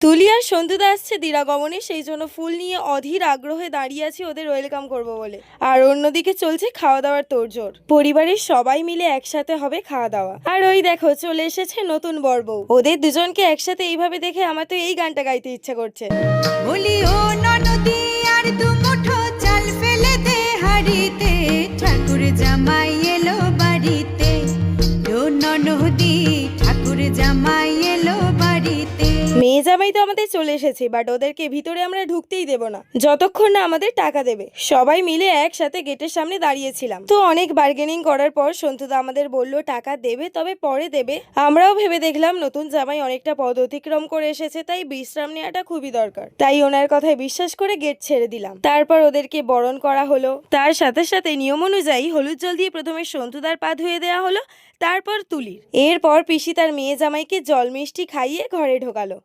তুলি আর সন্তুদা আসছে দিরাগমনে, সেই জন্য ফুল নিয়ে অধীর আগ্রহে দাঁড়িয়ে আছি ওদের ওয়েলকাম করব বলে। আর অন্যদিকে চলছে খাওয়া দাওয়ার তোড়জোড়। পরিবারের সবাই মিলে একসাথে হবে খাওয়া দাওয়া। আর ওই দেখো চলে এসেছে নতুন বর বউ। ওদের দুজনকে একসাথে এইভাবে দেখে আমার তো এই গানটা গাইতে ইচ্ছা করছে। বলি ও ননদি আর দু মুঠো চাল ফেলে দে হাড়িতে, ঠাকুর জামাই এলো বাড়িতে। ও ননদি ঠাকুর জামাই এলো বাড়িতে। মেয়ে জামাই তো আমাদের চলে এসেছে, বাট ওদেরকে ভিতরে আমরা ঢুকতেই দেব না যতক্ষণ না আমাদের টাকা দেবে। সবাই মিলে একসাথে গেটের সামনে দাঁড়িয়েছিলাম, তো অনেক বার্গেনিং করার পর সন্তুদা আমাদের বলল টাকা দেবে, তবে পরে দেবে। আমরাও ভেবে দেখলাম নতুন জামাই অনেকটা পদ অতিক্রম করে এসেছে, তাই বিশ্রাম নেওয়াটা খুবই দরকার। তাই ওনার কথায় বিশ্বাস করে গেট ছেড়ে দিলাম। তারপর ওদেরকে বরণ করা হলো। তার সাথে সাথে নিয়ম অনুযায়ী হলুদ জল দিয়ে প্রথমে সন্তুদার পা ধুয়ে দেওয়া হলো, তারপর তুলির। এরপর পিসি তার মেয়ে জামাইকে জল মিষ্টি খাইয়ে ঘরে ঢোকালো।